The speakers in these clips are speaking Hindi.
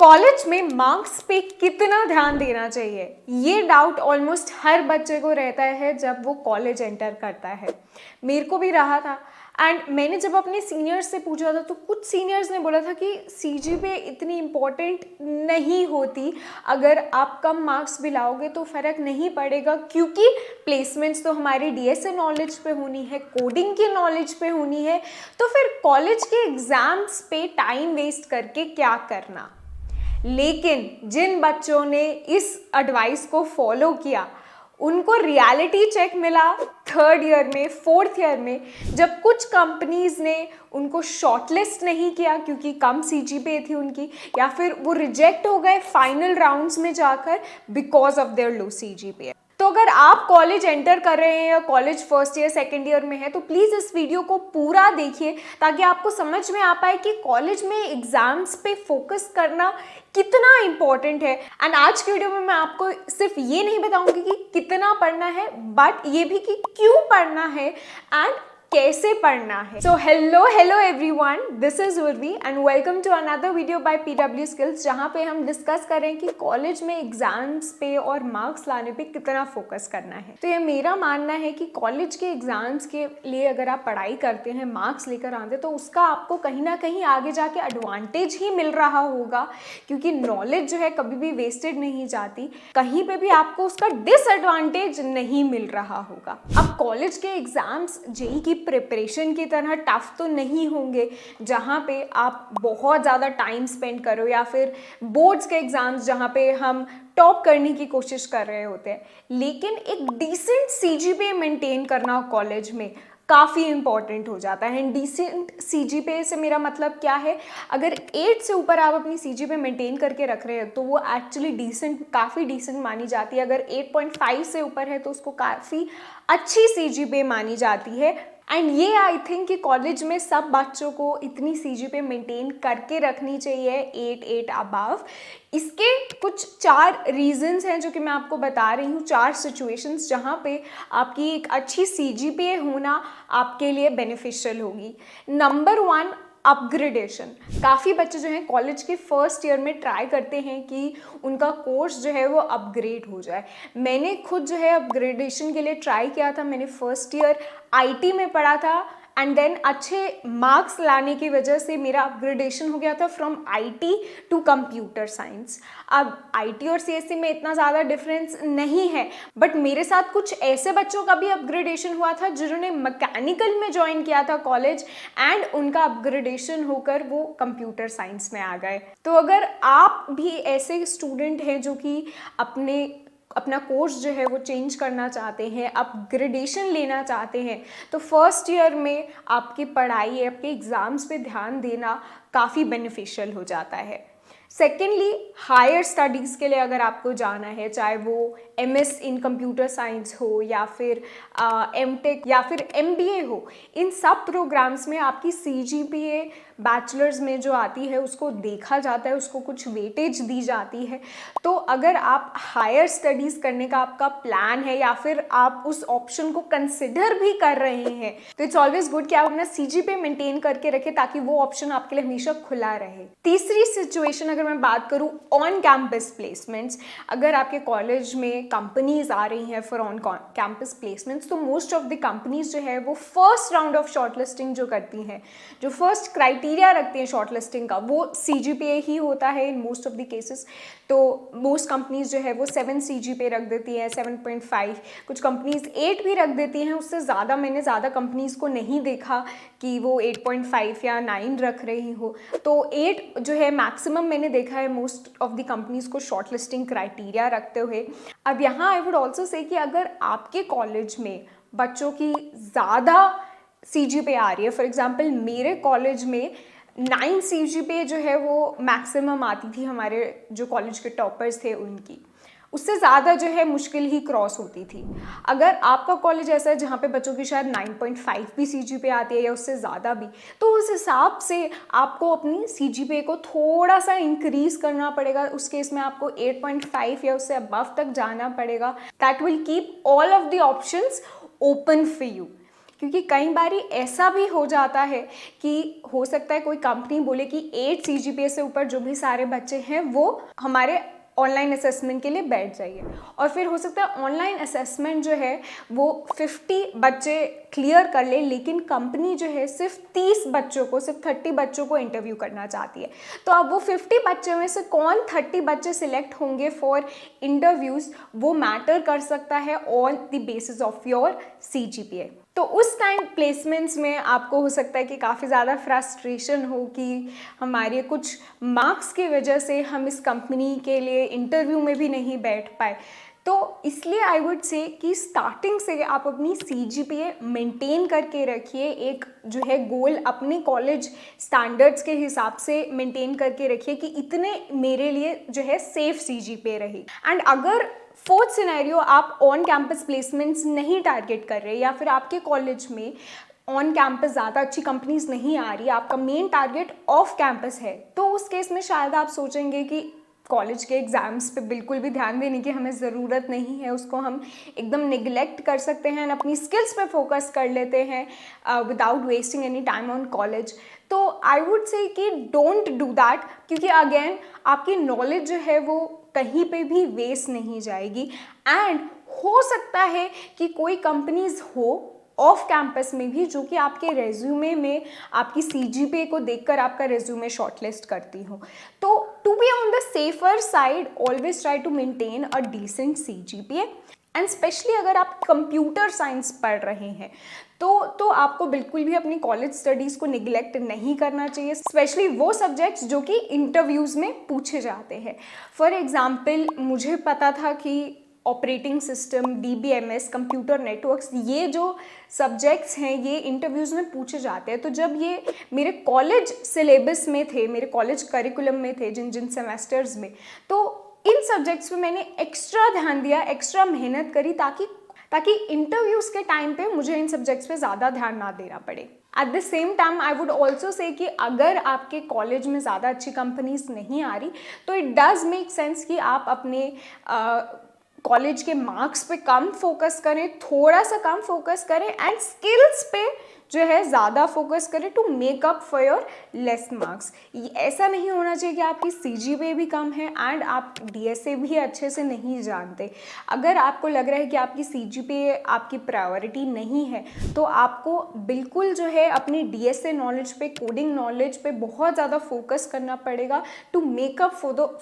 कॉलेज में मार्क्स पे कितना ध्यान देना चाहिए, ये डाउट ऑलमोस्ट हर बच्चे को रहता है जब वो कॉलेज एंटर करता है। मेरे को भी रहा था। एंड मैंने जब अपने सीनियर्स से पूछा था तो कुछ सीनियर्स ने बोला था कि सीजीपीए इतनी इम्पोर्टेंट नहीं होती, अगर आप कम मार्क्स भी लाओगे तो फ़र्क नहीं पड़ेगा, क्योंकि प्लेसमेंट्स तो हमारी डीएसए नॉलेज पे होनी है, कोडिंग की नॉलेज पे होनी है, तो फिर कॉलेज के एग्ज़ाम्स पे टाइम वेस्ट करके क्या करना। लेकिन जिन बच्चों ने इस एडवाइस को फॉलो किया उनको रियलिटी चेक मिला थर्ड ईयर में, फोर्थ ईयर में, जब कुछ कंपनीज ने उनको शॉर्टलिस्ट नहीं किया क्योंकि कम सीजीपीए थी उनकी, या फिर वो रिजेक्ट हो गए फाइनल राउंड्स में जाकर because of their low CGPA. तो अगर आप कॉलेज एंटर कर रहे हैं या college first year second year में है तो प्लीज़ इस वीडियो को पूरा देखिए ताकि आपको समझ में आ पाए कि कॉलेज में एग्जाम्स पे फोकस करना कितना इम्पॉर्टेंट है। एंड आज की वीडियो में मैं आपको सिर्फ ये नहीं बताऊंगी कि कितना पढ़ना है, बट ये भी कि क्यों पढ़ना है एंड कैसे पढ़ना है। So hello everyone, this is Urvi and welcome to another video by PW skills, जहाँ पे हम डिस्कस करें कि कॉलेज में एग्जाम्स पे और मार्क्स लाने पे कितना फोकस करना है। तो ये मेरा मानना है कि कॉलेज के एग्जाम्स के लिए अगर आप पढ़ाई करते हैं, मार्क्स लेकर आते तो उसका आपको कहीं ना कहीं आगे जाके एडवांटेज ही मिल रहा होगा, क्योंकि नॉलेज जो है कभी भी वेस्टेड नहीं जाती, कहीं पे भी आपको उसका डिसएडवांटेज नहीं मिल रहा होगा। अब कॉलेज के एग्जाम्स जेईई की प्रिपरेशन की तरह टफ तो नहीं होंगे जहाँ पे आप बहुत ज़्यादा टाइम स्पेंड करो, या फिर बोर्ड्स के एग्ज़ाम्स जहाँ पे हम टॉप करने की कोशिश कर रहे होते हैं। लेकिन एक डिसेंट सीजीपीए मेंटेन करना कॉलेज में काफ़ी इंपॉर्टेंट हो जाता है। डिसेंट सीजीपीए से मेरा मतलब क्या है, अगर 8 से ऊपर आप अपनी सीजीपीए मेंटेन करके रख रहे हैं तो वो एक्चुअली डिसेंट, काफ़ी डिसेंट मानी जाती है। अगर 8.5 से ऊपर है तो उसको काफ़ी अच्छी सीजीपीए मानी जाती है। एंड ये आई थिंक कि कॉलेज में सब बच्चों को इतनी सीजीपीए मेंटेन करके रखनी चाहिए, 8 अबव। इसके कुछ 4 रीजंस हैं जो कि मैं आपको बता रही हूँ, 4 सिचुएशंस जहाँ पे आपकी एक अच्छी सीजीपीए होना आपके लिए बेनिफिशियल होगी। Number 1, upgradation. काफ़ी बच्चे जो हैं कॉलेज के फर्स्ट ईयर में ट्राई करते हैं कि उनका कोर्स जो है वो अपग्रेड हो जाए। मैंने खुद जो है अपग्रेडेशन के लिए ट्राई किया था। मैंने फर्स्ट ईयर आईटी में पढ़ा था एंड देन अच्छे मार्क्स लाने की वजह से मेरा अपग्रेडेशन हो गया था from IT to computer science. अब आईटी और सीएससी में इतना ज़्यादा डिफरेंस नहीं है, बट मेरे साथ कुछ ऐसे बच्चों का भी अपग्रेडेशन हुआ था जिन्होंने मैकेनिकल में ज्वाइन किया था कॉलेज एंड उनका अपग्रेडेशन होकर वो कंप्यूटर साइंस में आ गए। तो अगर आप भी ऐसे स्टूडेंट हैं जो कि अपना कोर्स जो है वो चेंज करना चाहते हैं, अपग्रेडेशन लेना चाहते हैं, तो फर्स्ट ईयर में आपकी पढ़ाई, आपके एग्ज़ाम्स पे ध्यान देना काफ़ी बेनिफिशियल हो जाता है। सेकेंडली, हायर स्टडीज़ के लिए अगर आपको जाना है, चाहे वो एमएस इन कंप्यूटर साइंस हो या फिर एमटेक या फिर एमबीए हो, इन सब प्रोग्राम्स में आपकी सीजीपीए बैचलर्स में जो आती है उसको देखा जाता है, उसको कुछ वेटेज दी जाती है। तो अगर आप हायर स्टडीज़ करने का आपका प्लान है या फिर आप उस ऑप्शन को कंसिडर भी कर रहे हैं तो इट्स ऑलवेज गुड कि आप अपना सीजीपीए मेंटेन करके रखें ताकि वो ऑप्शन आपके लिए हमेशा खुला रहे। तीसरी सिचुएशन अगर मैं बात करूँ ऑन कैंपस प्लेसमेंट्स, अगर आपके कॉलेज में कंपनीज आ रही हैं फॉर ऑन कैंपस प्लेसमेंट्स, तो मोस्ट ऑफ द कंपनीज जो है वो फर्स्ट राउंड ऑफ शॉर्टलिस्टिंग जो करती हैं, जो फर्स्ट क्राइटेरिया रखती हैं शॉर्टलिस्टिंग का, वो सीजीपीए ही होता है in most of the cases. तो मोस्ट कंपनीज जो है वो 7 सीजीपीए रख देती हैं, 7.5, कुछ कंपनीज 8 भी रख देती हैं। उससे ज़्यादा मैंने ज़्यादा कंपनीज को नहीं देखा कि वो 8.5 या 9 रख रही हो। तो 8 जो है मैक्सिमम मैंने देखा है मोस्ट ऑफ द कंपनीज को शॉर्टलिस्टिंग क्राइटेरिया रखते हुए। अब यहाँ आई वुड ऑल्सो से कि अगर आपके कॉलेज में बच्चों की ज़्यादा सीजीपीए आ रही है, फॉर एग्जांपल मेरे कॉलेज में 9 सीजीपीए जो है वो मैक्सिमम आती थी, हमारे जो कॉलेज के टॉपर्स थे उनकी, उससे ज़्यादा जो है मुश्किल ही क्रॉस होती थी। अगर आपका कॉलेज ऐसा है जहाँ पे बच्चों की शायद 9.5 भी सीजीपीए आती है या उससे ज़्यादा भी, तो उस हिसाब से आपको अपनी सीजीपीए को थोड़ा सा इंक्रीज़ करना पड़ेगा। उस केस में आपको 8.5 या उससे अबव तक जाना पड़ेगा। That will keep all of the options open for you, क्योंकि कई बारी ऐसा भी हो जाता है कि हो सकता है कोई कंपनी बोले कि 8 CGPA से ऊपर जो भी सारे बच्चे हैं वो हमारे ऑनलाइन असेसमेंट के लिए बैठ जाइए, और फिर हो सकता है ऑनलाइन असेसमेंट जो है वो 50 बच्चे क्लियर कर ले, लेकिन कंपनी जो है सिर्फ 30 बच्चों को, सिर्फ 30 बच्चों को इंटरव्यू करना चाहती है। तो अब वो 50 बच्चों में से कौन 30 बच्चे सिलेक्ट होंगे फॉर इंटरव्यूज़, वो मैटर कर सकता है on the basis of your CGPA। तो उस टाइम प्लेसमेंट्स में आपको हो सकता है कि काफ़ी ज़्यादा फ्रस्ट्रेशन हो कि हमारे कुछ मार्क्स की वजह से हम इस कंपनी के लिए इंटरव्यू में भी नहीं बैठ पाए। तो इसलिए आई वुड से कि स्टार्टिंग से आप अपनी CGPA मेंटेन करके रखिए, एक जो है गोल अपने कॉलेज स्टैंडर्ड्स के हिसाब से मेंटेन करके रखिए कि इतने मेरे लिए जो है सेफ CGPA रही। एंड अगर फोर्थ सिनेरियो आप ऑन कैंपस प्लेसमेंट्स नहीं टारगेट कर रहे या फिर आपके कॉलेज में ऑन कैंपस ज़्यादा अच्छी कंपनीज नहीं आ रही, आपका मेन टारगेट ऑफ कैंपस है, तो उस केस में शायद आप सोचेंगे कि कॉलेज के एग्ज़ाम्स पे बिल्कुल भी ध्यान देने की हमें ज़रूरत नहीं है, उसको हम एकदम निगलेक्ट कर सकते हैं, अपनी स्किल्स पे फोकस कर लेते हैं without wasting any time on college. तो आई वुड से कि डोंट डू दैट, क्योंकि अगेन आपकी नॉलेज जो है वो कहीं पे भी वेस्ट नहीं जाएगी। एंड हो सकता है कि कोई कंपनीज हो ऑफ कैंपस में भी जो कि आपके रेज्यूमे में आपकी CGPA को देखकर आपका रेज्यूमे शॉर्टलिस्ट करती हो। तो to be on the safer side always try to maintain a decent CGPA, and specially अगर आप कंप्यूटर साइंस पढ़ रहे हैं तो आपको बिल्कुल भी अपनी कॉलेज स्टडीज़ को निगलेक्ट नहीं करना चाहिए, स्पेशली वो सब्जेक्ट्स जो कि इंटरव्यूज़ में पूछे जाते हैं। फॉर एग्ज़ाम्पल मुझे पता था कि operating system, DBMS, computer networks, ये जो सब्जेक्ट्स हैं ये इंटरव्यूज़ में पूछे जाते हैं। तो जब ये मेरे कॉलेज सिलेबस में थे, मेरे कॉलेज करिकुलम में थे जिन जिन सेमेस्टर्स में, तो इन सब्जेक्ट्स पे मैंने एक्स्ट्रा ध्यान दिया, एक्स्ट्रा मेहनत करी ताकि इंटरव्यूज़ के टाइम पे मुझे इन सब्जेक्ट्स पे ज़्यादा ध्यान ना देना पड़े। At the same time I would also say कि अगर आपके कॉलेज में ज़्यादा अच्छी कंपनीज नहीं आ रही तो इट डज़ मेक सेंस कि आप अपने कॉलेज के मार्क्स पे कम फोकस करें, थोड़ा सा कम फोकस करें, एंड स्किल्स पे जो है ज़्यादा फोकस करें to make up for your less marks. ऐसा नहीं होना चाहिए कि आपकी CGPA भी कम है एंड आप DSA भी अच्छे से नहीं जानते। अगर आपको लग रहा है कि आपकी CGPA आपकी प्रायोरिटी नहीं है तो आपको बिल्कुल जो है अपनी DSA नॉलेज पे, कोडिंग नॉलेज पे बहुत ज़्यादा फोकस करना पड़ेगा to make up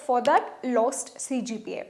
for that lost CGPA।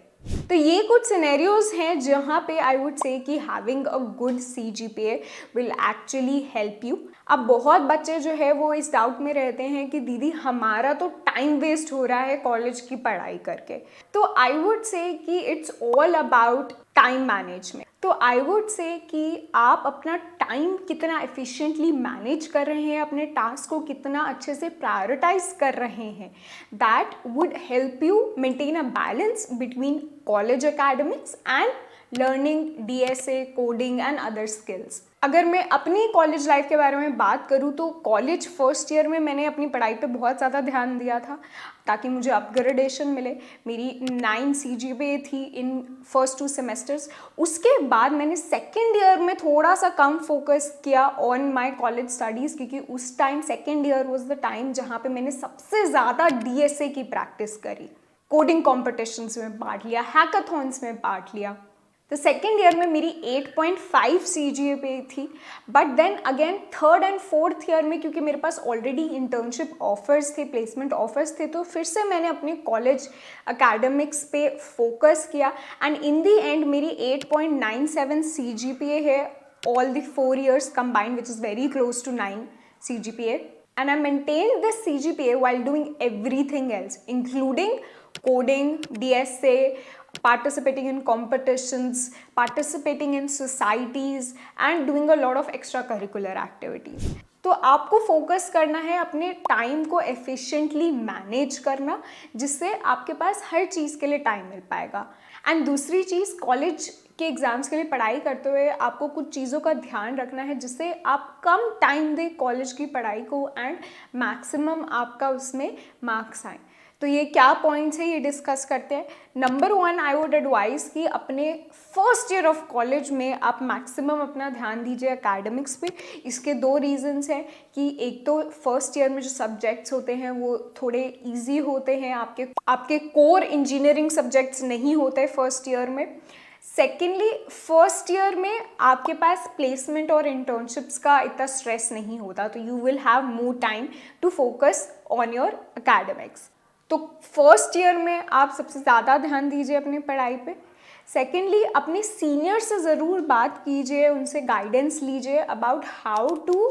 तो ये कुछ सिनेरियोज हैं जहाँ पे आई वुड से कि having a good CGPA will actually help you. अब बहुत बच्चे जो है वो इस डाउट में रहते हैं कि दीदी हमारा तो टाइम वेस्ट हो रहा है कॉलेज की पढ़ाई करके। तो आई वुड से कि it's all about time management. तो आई वुड से कि आप अपना टाइम कितना एफिशिएंटली मैनेज कर रहे हैं, अपने टास्क को कितना अच्छे से प्रायोरिटाइज कर रहे हैं, that would help you maintain a balance between college academics and learning DSA, coding and other skills. अगर मैं अपनी कॉलेज लाइफ के बारे में बात करूँ तो कॉलेज फर्स्ट ईयर में मैंने अपनी पढ़ाई पे बहुत ज़्यादा ध्यान दिया था ताकि मुझे अपग्रेडेशन मिले। मेरी 9 CGPA थी इन फर्स्ट 2 सेमेस्टर्स। उसके बाद मैंने सेकेंड ईयर में थोड़ा सा कम फोकस किया ऑन माई कॉलेज स्टडीज़, क्योंकि उस time second year was the time जहाँ पे मैंने सबसे ज़्यादा DSA की प्रैक्टिस करी, कोडिंग कॉम्पिटिशन्स में पार्ट लिया, हैकाथॉन्स में पार्ट लिया। तो सेकेंड ईयर में मेरी 8.5 CGPA थी, but then again third and fourth year में क्योंकि मेरे पास ऑलरेडी इंटर्नशिप ऑफर्स थे, प्लेसमेंट ऑफर्स थे, तो फिर से मैंने अपने कॉलेज एकेडमिक्स पे फोकस किया एंड इन दी एंड मेरी 8.97 CGPA है all the 4 years combined, which is very close to 9 CGPA, and I maintained this CGPA while doing everything else including coding, DSA, participating in competitions, participating in societies and doing a lot of extracurricular activities. तो आपको फोकस करना है अपने टाइम को एफिशिएंटली मैनेज करना, जिससे आपके पास हर चीज़ के लिए टाइम मिल पाएगा। एंड दूसरी चीज़, कॉलेज के एग्ज़ाम्स के लिए पढ़ाई करते हुए आपको कुछ चीज़ों का ध्यान रखना है जिससे आप कम टाइम दें कॉलेज की पढ़ाई को एंड मैक्सिमम आपका उसमें मार्क्स आए। तो ये क्या पॉइंट्स है ये डिस्कस करते हैं। नंबर 1, आई वुड एडवाइस कि अपने फर्स्ट ईयर ऑफ कॉलेज में आप मैक्सिमम अपना ध्यान दीजिए एकेडमिक्स पे। इसके 2 रीजंस हैं कि एक तो फर्स्ट ईयर में जो सब्जेक्ट्स होते हैं वो थोड़े इजी होते हैं, आपके कोर इंजीनियरिंग सब्जेक्ट्स नहीं होते फर्स्ट ईयर में। सेकेंडली, फर्स्ट ईयर में आपके पास प्लेसमेंट और इंटर्नशिप्स का इतना स्ट्रेस नहीं होता, तो you will have more time to focus on your academics. तो फर्स्ट ईयर में आप सबसे ज़्यादा ध्यान दीजिए अपनी पढ़ाई पे। सेकेंडली, अपने सीनियर से ज़रूर बात कीजिए, उनसे गाइडेंस लीजिए about how to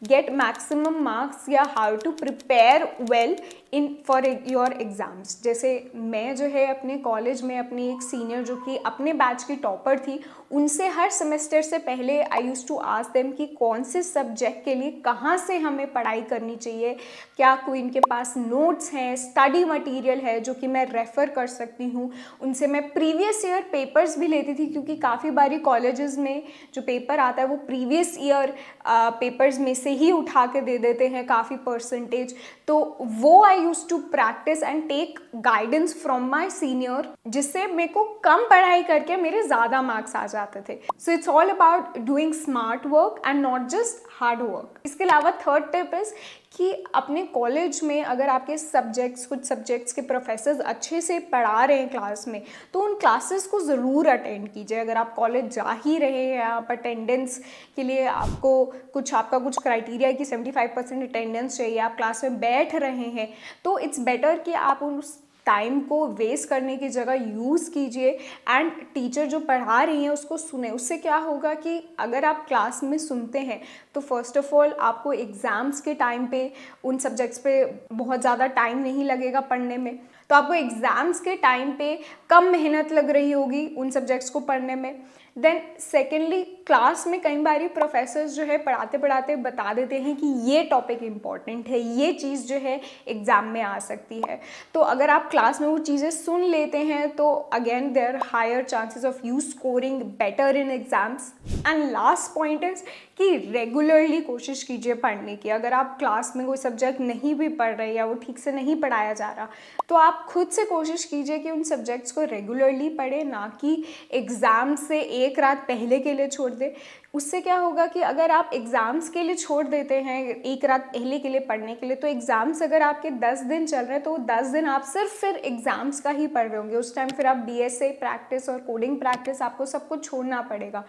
get maximum marks या how to prepare well in for your exams. जैसे मैं जो है अपने कॉलेज में अपनी एक सीनियर जो कि अपने बैच की टॉपर थी, उनसे हर सेमेस्टर से पहले आई यूज़ टू आस्क देम कि कौन से सब्जेक्ट के लिए कहाँ से हमें पढ़ाई करनी चाहिए, क्या कोई इनके पास नोट्स हैं, स्टडी मटेरियल है जो कि मैं रेफ़र कर सकती हूँ। उनसे मैं प्रीवियस ईयर पेपर्स भी लेती थी, क्योंकि काफ़ी बारी कॉलेजेस में जो पेपर आता है वो प्रीवियस ईयर पेपर्स में से ही उठा के दे देते हैं काफ़ी परसेंटेज। तो वो I use to practise and take guidance from my senior, जिससे मेरे को कम पढ़ाई करके मेरे ज़्यादा मार्क्स आ जाते थे। So it's all about doing smart work and not just hard work. इसके अलावा थर्ड टिप इज़ कि अपने कॉलेज में अगर आपके कुछ सब्जेक्ट्स के प्रोफेसर्स अच्छे से पढ़ा रहे हैं क्लास में, तो उन क्लासेस को ज़रूर अटेंड कीजिए। अगर आप कॉलेज जा ही रहे हैं, आप अटेंडेंस के लिए आपका कुछ क्राइटेरिया है कि 75% अटेंडेंस चाहिए, आप क्लास में बैठ रहे हैं, तो इट्स बेटर कि आप उस टाइम को वेस्ट करने की जगह यूज़ कीजिए एंड टीचर जो पढ़ा रही हैं उसको सुने। उससे क्या होगा कि अगर आप क्लास में सुनते हैं तो फर्स्ट ऑफ ऑल आपको एग्ज़ाम्स के टाइम पे उन सब्जेक्ट्स पे बहुत ज़्यादा टाइम नहीं लगेगा पढ़ने में, तो आपको एग्ज़ाम्स के टाइम पे कम मेहनत लग रही होगी उन सब्जेक्ट्स को पढ़ने में। देन सेकेंडली, क्लास में कई बारी प्रोफेसर्स जो है पढ़ाते पढ़ाते बता देते हैं कि ये टॉपिक इम्पॉर्टेंट है, ये चीज़ जो है एग्ज़ाम में आ सकती है। तो अगर आप क्लास में वो चीज़ें सुन लेते हैं तो again there higher chances of you scoring better in exams. And last point is कि रेगुलरली कोशिश कीजिए पढ़ने की। अगर आप क्लास में कोई सब्जेक्ट नहीं भी पढ़ रहे या वो ठीक से नहीं पढ़ाया जा रहा, तो आप खुद से कोशिश कीजिए कि उन सब्जेक्ट्स को रेगुलरली पढ़ें, ना कि एग्ज़ाम से एक रात पहले के लिए छोड़ दें। उससे क्या होगा कि अगर आप एग्ज़ाम्स के लिए छोड़ देते हैं एक रात पहले के लिए पढ़ने के लिए, तो एग्ज़ाम्स अगर आपके 10 दिन चल रहे हैं तो 10 दिन आप सिर्फ फिर एग्ज़ाम्स का ही पढ़ रहे होंगे। उस टाइम फिर आप DSA प्रैक्टिस और कोडिंग प्रैक्टिस आपको सब कुछ छोड़ना पड़ेगा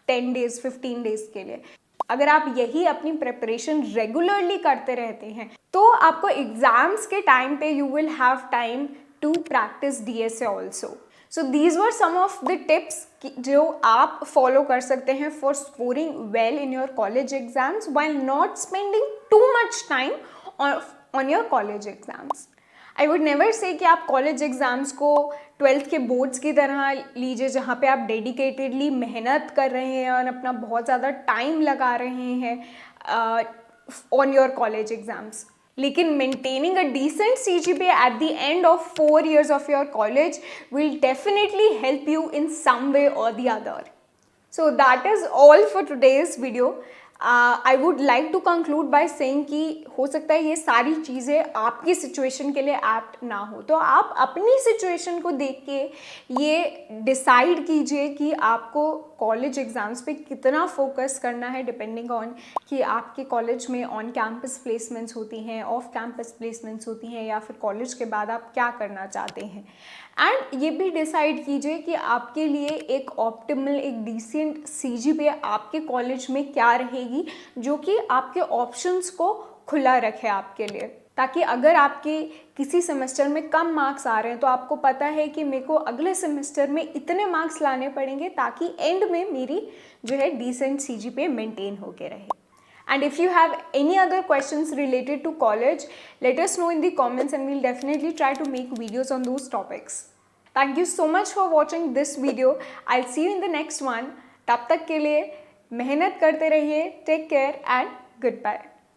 10 डेज़ 15 डेज़ के लिए। अगर आप यही अपनी प्रिपरेशन रेगुलरली करते रहते हैं तो आपको एग्ज़ाम्स के टाइम पे you will have time to practice DSA also. So these were some of the tips जो आप फॉलो कर सकते हैं for scoring well in your college exams while not spending too much time on your college exams. I would never say कि आप कॉलेज एग्ज़ाम्स को 12th के बोर्ड्स की तरह लीजिए, जहाँ पे आप डेडिकेटेडली मेहनत कर रहे हैं और अपना बहुत ज़्यादा टाइम लगा रहे हैं ऑन योर कॉलेज एग्ज़ाम्स। लेकिन maintaining a decent CGPA at the end of 4 years of your college will definitely help you in some way और the other. So that is all for today's video. I would like to conclude by saying कि हो सकता है ये सारी चीज़ें आपकी सिचुएशन के लिए एप्ट ना हो, तो आप अपनी सिचुएशन को देख के ये डिसाइड कीजिए कि आपको कॉलेज एग्ज़ाम्स पे कितना फोकस करना है, डिपेंडिंग ऑन कि आपके कॉलेज में ऑन कैंपस प्लेसमेंट्स होती हैं, ऑफ कैंपस प्लेसमेंट्स होती हैं, या फिर कॉलेज के बाद आप क्या करना चाहते हैं। एंड ये भी डिसाइड कीजिए कि आपके लिए एक ऑप्टिमल, एक डिसेंट CGPA आपके कॉलेज में क्या रहेगी, जो कि आपके ऑप्शंस को खुला रखे आपके लिए, ताकि अगर आपके किसी सेमेस्टर में कम मार्क्स आ रहे हैं तो आपको पता है कि मेरे को अगले सेमेस्टर में इतने मार्क्स लाने पड़ेंगे ताकि एंड में मेरी जो है डिसेंट CGPA मेंटेन होके रहे। And if you have any other questions related to college, let us know in the comments and we'll definitely try to make videos on those topics. Thank you so much for watching this video. I'll see you in the next one. तब तक के लिए मेहनत करते रहिए. Take care and goodbye.